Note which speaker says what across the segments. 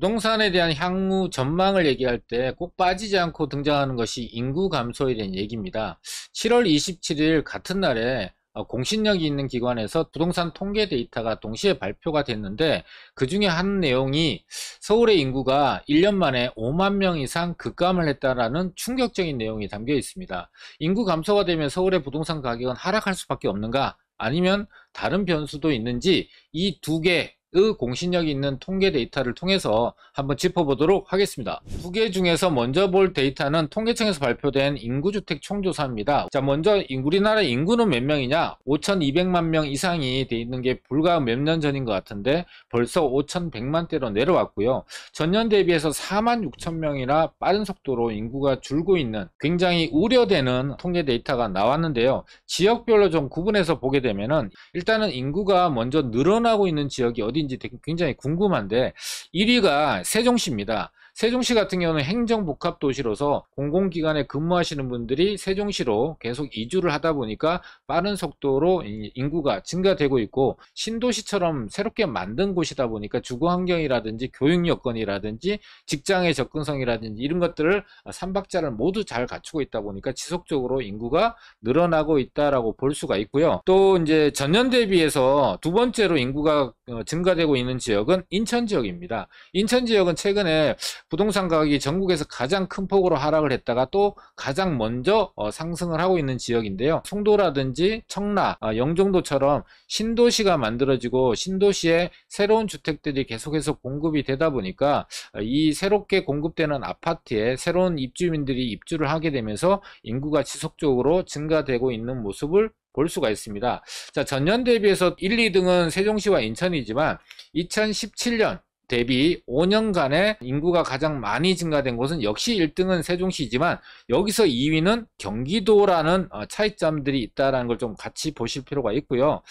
Speaker 1: 부동산에 대한 향후 전망을 얘기할 때 꼭 빠지지 않고 등장하는 것이 인구 감소에 대한 얘기입니다. 7월 27일 같은 날에 공신력이 있는 기관에서 부동산 통계 데이터가 동시에 발표가 됐는데, 그 중에 한 내용이 서울의 인구가 1년 만에 5만 명 이상 급감을 했다라는 충격적인 내용이 담겨 있습니다. 인구 감소가 되면 서울의 부동산 가격은 하락할 수밖에 없는가? 아니면 다른 변수도 있는지, 이 두 개의 공신력이 있는 통계 데이터를 통해서 한번 짚어보도록 하겠습니다. 두 개 중에서 먼저 볼 데이터는 통계청에서 발표된 인구주택 총조사입니다. 자, 먼저 우리나라 인구는 몇 명이냐? 5,200만 명 이상이 돼 있는 게 불과 몇 년 전인 것 같은데 벌써 5,100만대로 내려왔고요. 전년 대비해서 4만 6천 명이나 빠른 속도로 인구가 줄고 있는 굉장히 우려되는 통계 데이터가 나왔는데요. 지역별로 좀 구분해서 보게 되면은, 일단은 인구가 먼저 늘어나고 있는 지역이 어디인지 굉장히 궁금한데, 1위가 세종시입니다. 세종시 같은 경우는 행정복합도시로서 공공기관에 근무하시는 분들이 세종시로 계속 이주를 하다 보니까 빠른 속도로 인구가 증가되고 있고, 신도시처럼 새롭게 만든 곳이다 보니까 주거환경이라든지 교육 여건이라든지 직장의 접근성이라든지 이런 것들을 삼박자를 모두 잘 갖추고 있다 보니까 지속적으로 인구가 늘어나고 있다라고 볼 수가 있고요. 또 이제 전년 대비해서 두 번째로 인구가 증가되고 있는 지역은 인천 지역입니다. 인천 지역은 최근에 부동산 가격이 전국에서 가장 큰 폭으로 하락을 했다가 또 가장 먼저 상승을 하고 있는 지역인데요. 송도라든지 청라, 영종도처럼 신도시가 만들어지고 신도시에 새로운 주택들이 계속해서 공급이 되다 보니까 이 새롭게 공급되는 아파트에 새로운 입주민들이 입주를 하게 되면서 인구가 지속적으로 증가되고 있는 모습을 볼 수가 있습니다. 자, 전년 대비해서 1, 2등은 세종시와 인천이지만 2017년 대비 5년간의 인구가 가장 많이 증가된 곳은 역시 1등은 세종시지만, 여기서 2위는 경기도라는 차이점들이 있다는 걸 좀 같이 보실 필요가 있고요.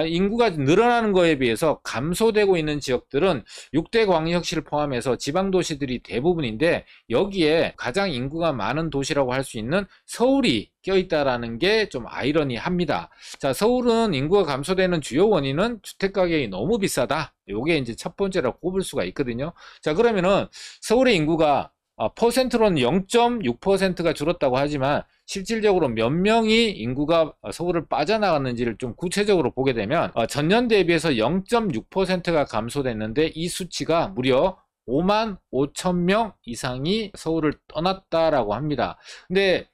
Speaker 1: 인구가 늘어나는 거에 비해서 감소되고 있는 지역들은 6대 광역시를 포함해서 지방도시들이 대부분인데, 여기에 가장 인구가 많은 도시라고 할 수 있는 서울이 껴있다라는 게 좀 아이러니합니다. 자, 서울은 인구가 감소되는 주요 원인은 주택가격이 너무 비싸다, 요게 이제 첫 번째로 꼽을 수가 있거든요. 자, 그러면은 서울의 인구가 퍼센트로는 0.6%가 줄었다고 하지만 실질적으로 몇 명이 인구가 서울을 빠져나갔는지를 좀 구체적으로 보게 되면, 전년 대비해서 0.6%가 감소됐는데 이 수치가 무려 5만 5천 명 이상이 서울을 떠났다라고 합니다. 근데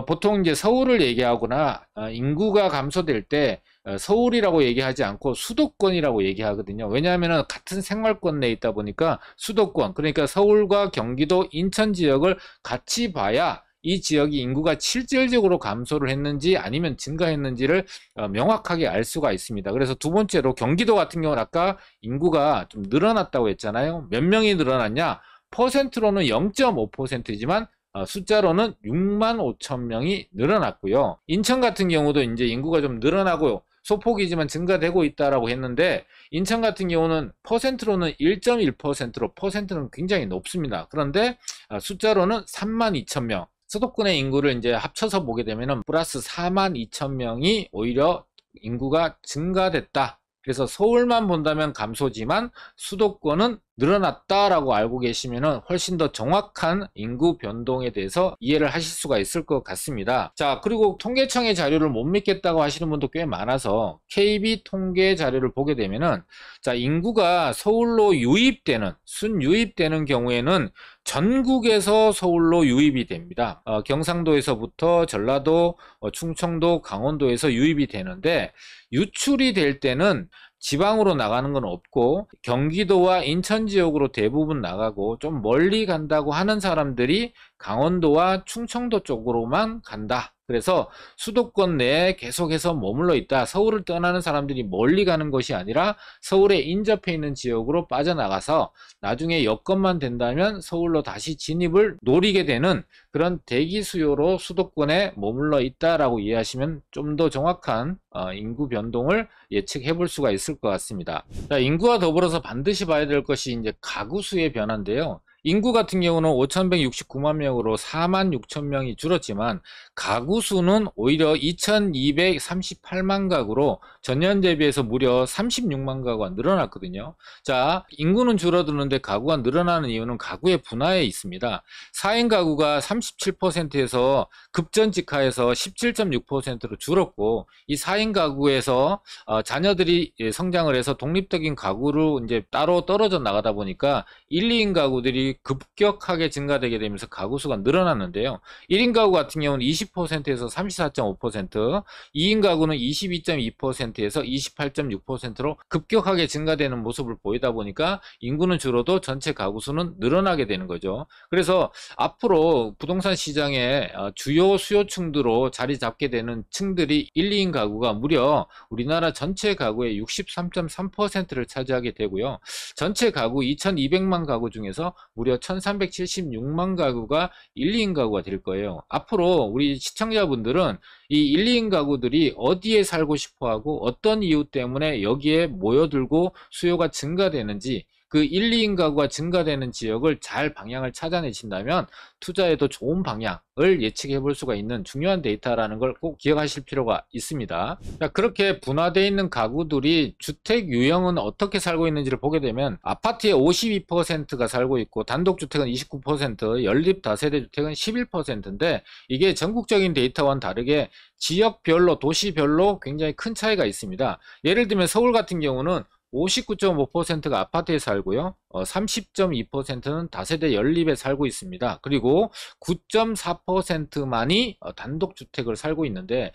Speaker 1: 보통 이제 서울을 얘기하거나 인구가 감소될 때 서울이라고 얘기하지 않고 수도권이라고 얘기하거든요. 왜냐하면 같은 생활권 내에 있다 보니까 수도권, 그러니까 서울과 경기도, 인천 지역을 같이 봐야 이 지역이 인구가 실질적으로 감소를 했는지 아니면 증가했는지를 명확하게 알 수가 있습니다. 그래서 두 번째로 경기도 같은 경우는 아까 인구가 좀 늘어났다고 했잖아요. 몇 명이 늘어났냐? 퍼센트로는 0.5%지만 숫자로는 6만 5천 명이 늘어났고요. 인천 같은 경우도 이제 인구가 좀 늘어나고 소폭이지만 증가되고 있다라고 했는데, 인천 같은 경우는 퍼센트로는 1.1%로 퍼센트는 굉장히 높습니다. 그런데 숫자로는 3만 2천 명. 수도권의 인구를 이제 합쳐서 보게 되면은 플러스 4만 2천 명이 오히려 인구가 증가됐다. 그래서 서울만 본다면 감소지만 수도권은 늘어났다라고 알고 계시면 훨씬 더 정확한 인구 변동에 대해서 이해를 하실 수가 있을 것 같습니다. 자, 그리고 통계청의 자료를 못 믿겠다고 하시는 분도 꽤 많아서 KB 통계 자료를 보게 되면은, 자, 인구가 서울로 유입되는, 순유입되는 경우에는 전국에서 서울로 유입이 됩니다. 경상도에서부터 전라도, 충청도, 강원도에서 유입이 되는데, 유출이 될 때는 지방으로 나가는 건 없고 경기도와 인천 지역으로 대부분 나가고, 좀 멀리 간다고 하는 사람들이 강원도와 충청도 쪽으로만 간다. 그래서 수도권 내에 계속해서 머물러 있다. 서울을 떠나는 사람들이 멀리 가는 것이 아니라 서울에 인접해 있는 지역으로 빠져나가서 나중에 여건만 된다면 서울로 다시 진입을 노리게 되는 그런 대기 수요로 수도권에 머물러 있다라고 이해하시면 좀 더 정확한 인구 변동을 예측해 볼 수가 있을 것 같습니다. 자, 인구와 더불어서 반드시 봐야 될 것이 이제 가구 수의 변화인데요. 인구 같은 경우는 5,169만 명으로 4만 6천 명이 줄었지만 가구 수는 오히려 2,238만 가구로 전년 대비해서 무려 36만 가구가 늘어났거든요. 자, 인구는 줄어드는데 가구가 늘어나는 이유는 가구의 분화에 있습니다. 4인 가구가 37%에서 급전직하에서 17.6%로 줄었고, 이 4인 가구에서 자녀들이 성장을 해서 독립적인 가구로 이제 따로 떨어져 나가다 보니까 1, 2인 가구들이 급격하게 증가되게 되면서 가구 수가 늘어났는데요. 1인 가구 같은 경우는 20%에서 34.5%, 2인 가구는 22.2%에서 28.6%로 급격하게 증가되는 모습을 보이다 보니까 인구는 줄어도 전체 가구 수는 늘어나게 되는 거죠. 그래서 앞으로 부동산 시장에 주요 수요층으로 자리 잡게 되는 층들이 1, 2인 가구가 무려 우리나라 전체 가구의 63.3%를 차지하게 되고요. 전체 가구 2200만 가구 중에서 무려 1376만 가구가 1, 2인 가구가 될 거예요. 앞으로 우리 시청자분들은 이 1, 2인 가구들이 어디에 살고 싶어 하고 어떤 이유 때문에 여기에 모여들고 수요가 증가되는지, 그 1, 2인 가구가 증가되는 지역을 잘 방향을 찾아내신다면 투자에도 좋은 방향을 예측해 볼 수가 있는 중요한 데이터라는 걸 꼭 기억하실 필요가 있습니다. 자, 그렇게 분화되어 있는 가구들이 주택 유형은 어떻게 살고 있는지를 보게 되면 아파트의 52%가 살고 있고 단독주택은 29%, 연립 다세대 주택은 11%인데 이게 전국적인 데이터와는 다르게 지역별로, 도시별로 굉장히 큰 차이가 있습니다. 예를 들면 서울 같은 경우는 59.5%가 아파트에 살고요. 30.2%는 다세대 연립에 살고 있습니다. 그리고 9.4%만이 단독주택을 살고 있는데,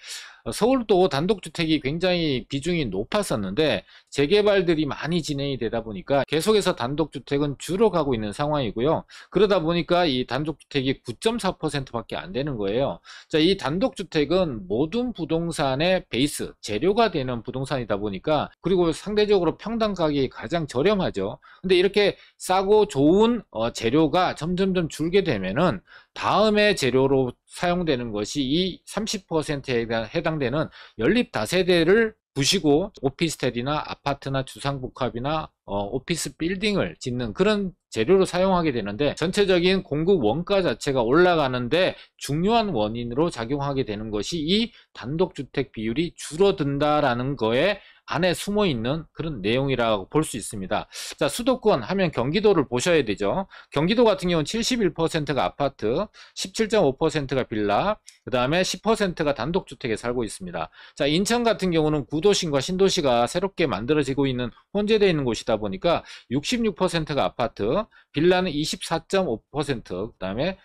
Speaker 1: 서울도 단독주택이 굉장히 비중이 높았었는데 재개발들이 많이 진행이 되다 보니까 계속해서 단독주택은 줄어가고 있는 상황이고요. 그러다 보니까 이 단독주택이 9.4%밖에 안 되는 거예요. 자, 이 단독주택은 모든 부동산의 베이스, 재료가 되는 부동산이다 보니까, 그리고 상대적으로 평당 가격이 가장 저렴하죠. 근데 이렇게 싸고 좋은 재료가 점점점 줄게 되면은 다음에 재료로 사용되는 것이 이 30%에 해당되는 연립 다세대를 부시고 오피스텔이나 아파트나 주상복합이나 오피스 빌딩을 짓는 그런 재료로 사용하게 되는데, 전체적인 공급 원가 자체가 올라가는데 중요한 원인으로 작용하게 되는 것이 이 단독주택 비율이 줄어든다라는 거에 안에 숨어 있는 그런 내용이라고 볼 수 있습니다. 자, 수도권 하면 경기도를 보셔야 되죠. 경기도 같은 경우는 71%가 아파트, 17.5%가 빌라, 그 다음에 10%가 단독주택에 살고 있습니다. 자, 인천 같은 경우는 구도심과 신도시가 새롭게 만들어지고 있는, 혼재되어 있는 곳이다 보니까 66%가 아파트, 빌라는 24.5%, 그 다음에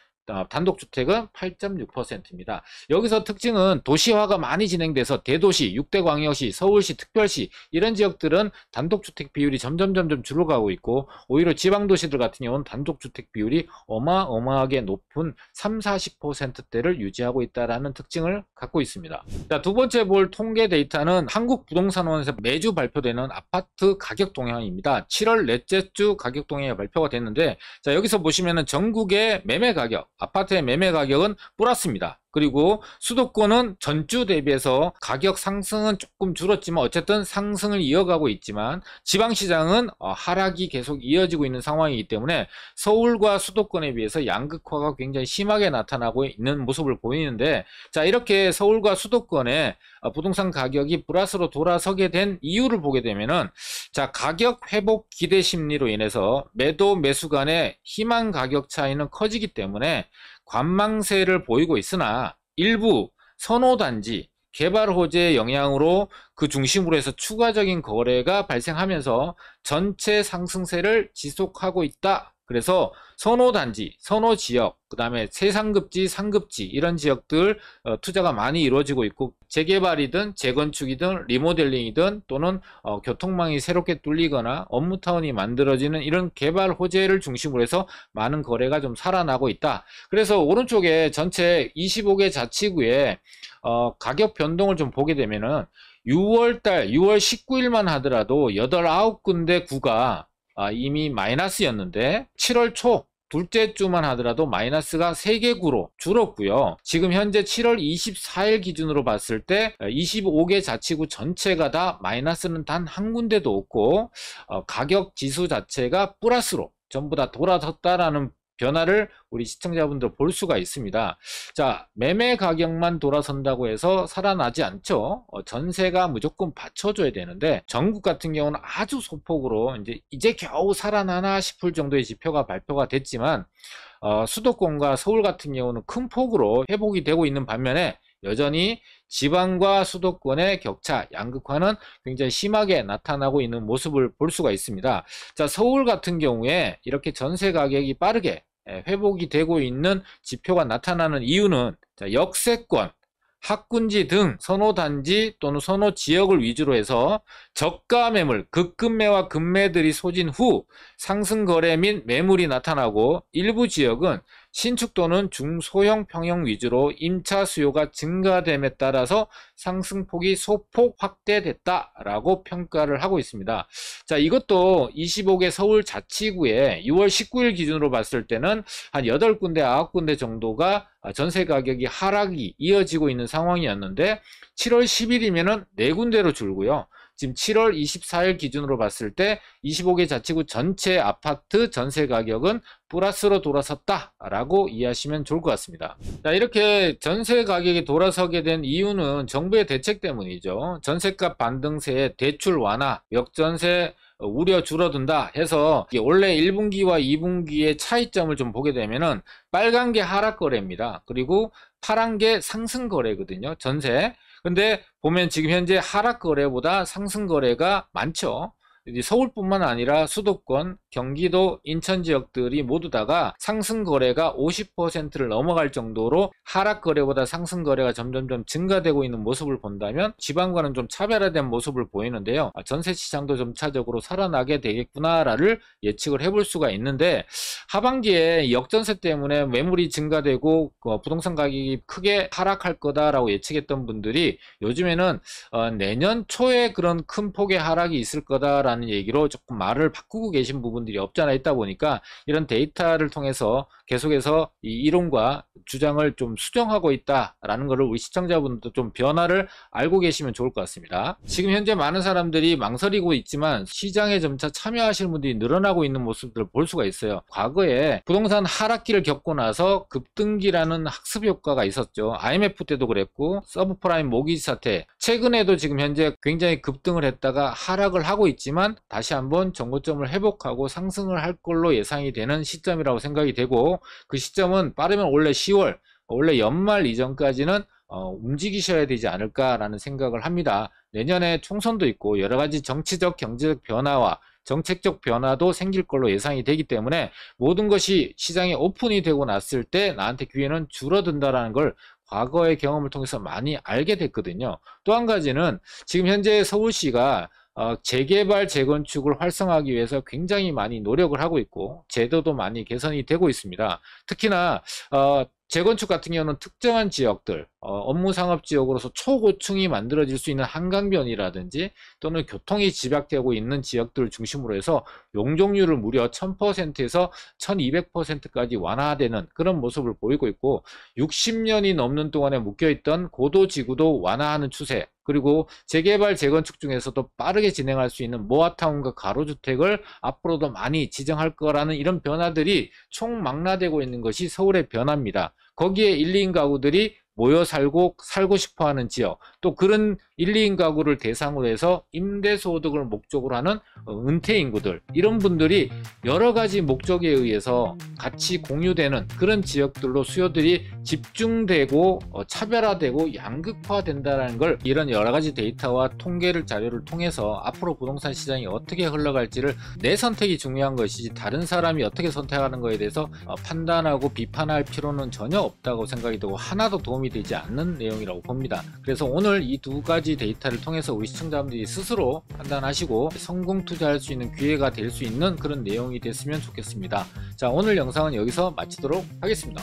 Speaker 1: 단독주택은 8.6%입니다. 여기서 특징은 도시화가 많이 진행돼서 대도시, 6대 광역시, 서울시, 특별시 이런 지역들은 단독주택 비율이 점점 줄어가고 있고, 오히려 지방도시들 같은 경우는 단독주택 비율이 어마어마하게 높은 30-40%대를 유지하고 있다는 특징을 갖고 있습니다. 자, 두 번째 볼 통계 데이터는 한국부동산원에서 매주 발표되는 아파트 가격 동향입니다. 7월 넷째 주 가격 동향이 발표가 됐는데, 자, 여기서 보시면은 전국의 매매 가격, 아파트의 매매 가격은 플러스입니다. 그리고 수도권은 전주 대비해서 가격 상승은 조금 줄었지만 어쨌든 상승을 이어가고 있지만, 지방시장은 하락이 계속 이어지고 있는 상황이기 때문에 서울과 수도권에 비해서 양극화가 굉장히 심하게 나타나고 있는 모습을 보이는데, 자, 이렇게 서울과 수도권의 부동산 가격이 플러스로 돌아서게 된 이유를 보게 되면은, 자, 가격 회복 기대 심리로 인해서 매도 매수 간의 희망 가격 차이는 커지기 때문에 관망세를 보이고 있으나 일부 선호단지, 개발 호재의 영향으로 그 중심으로 해서 추가적인 거래가 발생하면서 전체 상승세를 지속하고 있다. 그래서 선호단지, 선호지역, 그 다음에 최상급지, 상급지 이런 지역들 투자가 많이 이루어지고 있고, 재개발이든 재건축이든 리모델링이든 또는 교통망이 새롭게 뚫리거나 업무타운이 만들어지는 이런 개발 호재를 중심으로 해서 많은 거래가 좀 살아나고 있다. 그래서 오른쪽에 전체 25개 자치구의 가격 변동을 좀 보게 되면은 6월달 6월 19일만 하더라도 8, 9군데 구가 이미 마이너스였는데 7월 초 둘째 주만 하더라도 마이너스가 3개 구로 줄었고요. 지금 현재 7월 24일 기준으로 봤을 때 25개 자치구 전체가 다 마이너스는 단 한 군데도 없고 가격 지수 자체가 플러스로 전부 다 돌아섰다라는 변화를 우리 시청자분들 볼 수가 있습니다. 자, 매매 가격만 돌아선다고 해서 살아나지 않죠. 전세가 무조건 받쳐줘야 되는데, 전국 같은 경우는 아주 소폭으로 이제 겨우 살아나나 싶을 정도의 지표가 발표가 됐지만, 수도권과 서울 같은 경우는 큰 폭으로 회복이 되고 있는 반면에 여전히 지방과 수도권의 격차, 양극화는 굉장히 심하게 나타나고 있는 모습을 볼 수가 있습니다. 자, 서울 같은 경우에 이렇게 전세 가격이 빠르게 회복이 되고 있는 지표가 나타나는 이유는, 자, 역세권, 학군지 등 선호단지 또는 선호지역을 위주로 해서 저가 매물, 급급매와 급매들이 쏟은 후 상승거래 및 매물이 나타나고, 일부 지역은 신축 또는 중소형 평형 위주로 임차 수요가 증가됨에 따라서 상승폭이 소폭 확대됐다라고 평가를 하고 있습니다. 자, 이것도 25개 서울자치구에 6월 19일 기준으로 봤을 때는 한 8군데, 9군데 정도가 전세 가격이 하락이 이어지고 있는 상황이었는데, 7월 10일이면은 4군데로 줄고요. 지금 7월 24일 기준으로 봤을 때 25개 자치구 전체 아파트 전세 가격은 플러스로 돌아섰다라고 이해하시면 좋을 것 같습니다. 자, 이렇게 전세 가격이 돌아서게 된 이유는 정부의 대책 때문이죠. 전세값 반등세에 대출 완화, 역전세 우려 줄어든다 해서 원래 1분기와 2분기의 차이점을 좀 보게 되면은 빨간 게 하락 거래입니다. 그리고 파란 게 상승 거래거든요. 전세. 근데 보면 지금 현재 하락 거래보다 상승 거래가 많죠. 서울뿐만 아니라 수도권, 경기도, 인천 지역들이 모두 다가 상승 거래가 50%를 넘어갈 정도로 하락 거래보다 상승 거래가 점점점 증가되고 있는 모습을 본다면 지방과는 좀 차별화된 모습을 보이는데요. 전세 시장도 점차적으로 살아나게 되겠구나를 예측을 해볼 수가 있는데, 하반기에 역전세 때문에 매물이 증가되고 부동산 가격이 크게 하락할 거다라고 예측했던 분들이 요즘에는 내년 초에 그런 큰 폭의 하락이 있을 거다라는 얘기로 조금 말을 바꾸고 계신 부분들이 없잖아 있다 보니까, 이런 데이터를 통해서 계속해서 이 이론과 주장을 좀 수정하고 있다라는 것을 우리 시청자분들도 좀 변화를 알고 계시면 좋을 것 같습니다. 지금 현재 많은 사람들이 망설이고 있지만 시장에 점차 참여하시는 분들이 늘어나고 있는 모습들을 볼 수가 있어요. 과거에 부동산 하락기를 겪고 나서 급등기라는 학습 효과가 있었죠. IMF 때도 그랬고, 서브프라임 모기지 사태, 최근에도 지금 현재 굉장히 급등을 했다가 하락을 하고 있지만 다시 한번 정고점을 회복하고 상승을 할 걸로 예상이 되는 시점이라고 생각이 되고, 그 시점은 빠르면 올해 10월, 원래 연말 이전까지는 움직이셔야 되지 않을까라는 생각을 합니다. 내년에 총선도 있고 여러 가지 정치적, 경제적 변화와 정책적 변화도 생길 걸로 예상이 되기 때문에, 모든 것이 시장에 오픈이 되고 났을 때 나한테 기회는 줄어든다라는 걸 과거의 경험을 통해서 많이 알게 됐거든요. 또 한 가지는 지금 현재 서울시가 재개발, 재건축을 활성화하기 위해서 굉장히 많이 노력을 하고 있고 제도도 많이 개선이 되고 있습니다. 특히나 재건축 같은 경우는 특정한 지역들, 업무상업지역으로서 초고층이 만들어질 수 있는 한강변이라든지 또는 교통이 집약되고 있는 지역들을 중심으로 해서 용적률을 무려 1000%에서 1200%까지 완화되는 그런 모습을 보이고 있고, 60년이 넘는 동안에 묶여있던 고도지구도 완화하는 추세, 그리고 재개발, 재건축 중에서도 빠르게 진행할 수 있는 모아타운과 가로주택을 앞으로도 많이 지정할 거라는 이런 변화들이 총망라되고 있는 것이 서울의 변화입니다. 거기에 1, 2인 가구들이 모여 살고 싶어하는 지역, 또 그런 1, 2인 가구를 대상으로 해서 임대소득을 목적으로 하는 은퇴인구들, 이런 분들이 여러 가지 목적에 의해서 같이 공유되는 그런 지역들로 수요들이 집중되고 차별화되고 양극화된다는 걸, 이런 여러 가지 데이터와 통계를 자료를 통해서 앞으로 부동산 시장이 어떻게 흘러갈지를 내 선택이 중요한 것이지 다른 사람이 어떻게 선택하는 것에 대해서 판단하고 비판할 필요는 전혀 없다고 생각이 되고, 하나도 도움이 되지 않는 내용이라고 봅니다. 그래서 오늘 이 두 가지 데이터를 통해서 우리 시청자분들이 스스로 판단하시고 성공 투자할 수 있는 기회가 될 수 있는 그런 내용이 됐으면 좋겠습니다. 자, 오늘 영상은 여기서 마치도록 하겠습니다.